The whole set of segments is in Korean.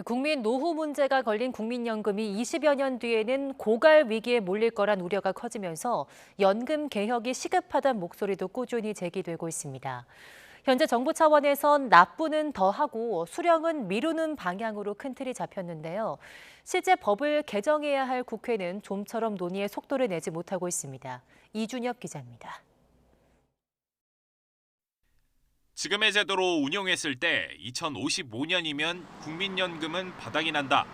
국민 노후 문제가 걸린 국민연금이 20여 년 뒤에는 고갈 위기에 몰릴 거란 우려가 커지면서 연금 개혁이 시급하다는 목소리도 꾸준히 제기되고 있습니다. 현재 정부 차원에선 납부는 더 하고 수령은 미루는 방향으로 큰 틀이 잡혔는데요. 실제 법을 개정해야 할 국회는 좀처럼 논의의 속도를 내지 못하고 있습니다. 이준엽 기자입니다. 지금의 제도로 운용했을 때 2055년이면 국민연금은 바닥이 난다.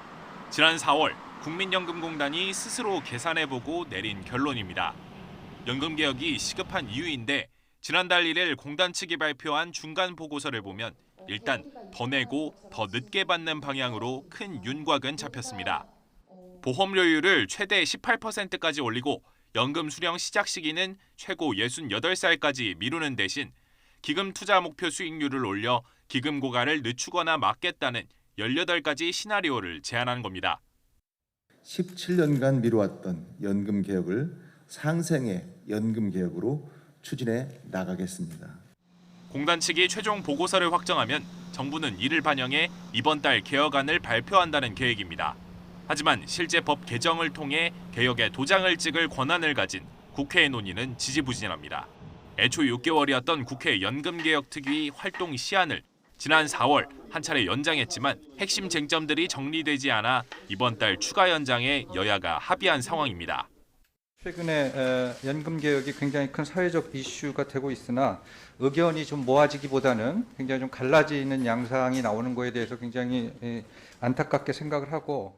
지난 4월 국민연금공단이 스스로 계산해보고 내린 결론입니다. 연금개혁이 시급한 이유인데 지난달 1일 공단 측이 발표한 중간 보고서를 보면 일단 더 내고 더 늦게 받는 방향으로 큰 윤곽은 잡혔습니다. 보험료율을 최대 18%까지 올리고 연금 수령 시작 시기는 최고 68살까지 미루는 대신 기금 투자 목표 수익률을 올려 기금 고갈을 늦추거나 막겠다는 18가지 시나리오를 제안한 겁니다. 17년간 미뤄왔던 연금 개혁을 상생의 연금 개혁으로 추진해 나가겠습니다. 공단 측이 최종 보고서를 확정하면 정부는 이를 반영해 이번 달 개혁안을 발표한다는 계획입니다. 하지만 실제 법 개정을 통해 개혁의 도장을 찍을 권한을 가진 국회의 논의는 지지부진합니다. 애초 6개월이었던 국회 연금개혁특위 활동 시한을 지난 4월 한 차례 연장했지만 핵심 쟁점들이 정리되지 않아 이번 달 추가 연장에 여야가 합의한 상황입니다. 최근에 연금 개혁이 굉장히 큰 사회적 이슈가 되고 있으나 의견이 좀 모아지기보다는 굉장히 좀 갈라지는 양상이 나오는 거에 대해서 굉장히 안타깝게 생각을 하고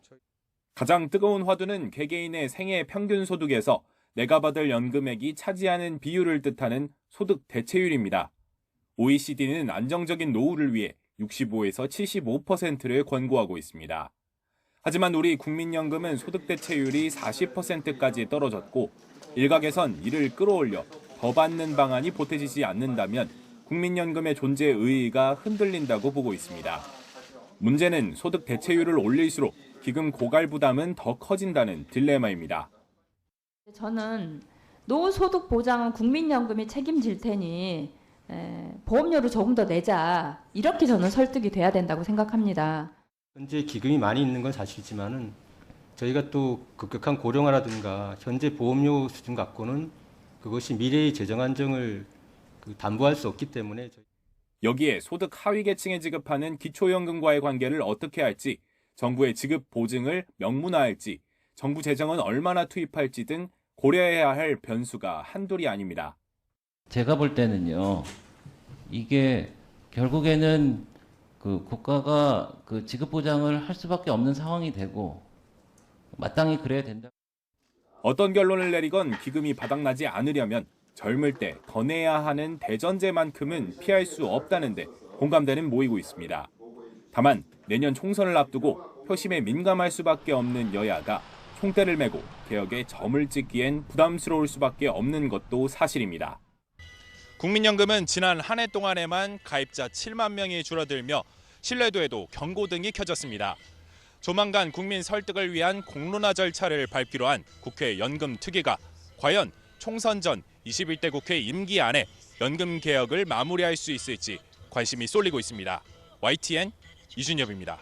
가장 뜨거운 화두는 개개인의 생애 평균 소득에서 내가 받을 연금액이 차지하는 비율을 뜻하는 소득 대체율입니다. OECD는 안정적인 노후를 위해 65에서 75%를 권고하고 있습니다. 하지만 우리 국민연금은 소득 대체율이 40%까지 떨어졌고 일각에선 이를 끌어올려 더 받는 방안이 보태지지 않는다면 국민연금의 존재 의의가 흔들린다고 보고 있습니다. 문제는 소득 대체율을 올릴수록 기금 고갈 부담은 더 커진다는 딜레마입니다. 저는 노후소득 보장은 국민연금이 책임질 테니 보험료를 조금 더 내자 이렇게 저는 설득이 돼야 된다고 생각합니다. 현재 기금이 많이 있는 건 사실이지만은 저희가 또 급격한 고령화라든가 현재 보험료 수준 갖고는 그것이 미래의 재정 안정을 담보할 수 없기 때문에 여기에 소득 하위 계층에 지급하는 기초연금과의 관계를 어떻게 할지, 정부의 지급 보증을 명문화할지, 정부 재정은 얼마나 투입할지 등 고려해야 할 변수가 한둘이 아닙니다. 제가 볼 때는요, 이게 결국에는 국가가 지급 보장을 할 수밖에 없는 상황이 되고 마땅히 그래야 된다. 어떤 결론을 내리건 기금이 바닥나지 않으려면 젊을 때 더 내야 하는 대전제만큼은 피할 수 없다는데 공감대는 모이고 있습니다. 다만 내년 총선을 앞두고 표심에 민감할 수밖에 없는 여야가 총대를 메고 개혁에 점을 찍기엔 부담스러울 수밖에 없는 것도 사실입니다. 국민연금은 지난 한 해 동안에만 가입자 7만 명이 줄어들며 신뢰도에도 경고등이 켜졌습니다. 조만간 국민 설득을 위한 공론화 절차를 밟기로 한 국회 연금특위가 과연 총선 전 21대 국회 임기 안에 연금 개혁을 마무리할 수 있을지 관심이 쏠리고 있습니다. YTN 이준엽입니다.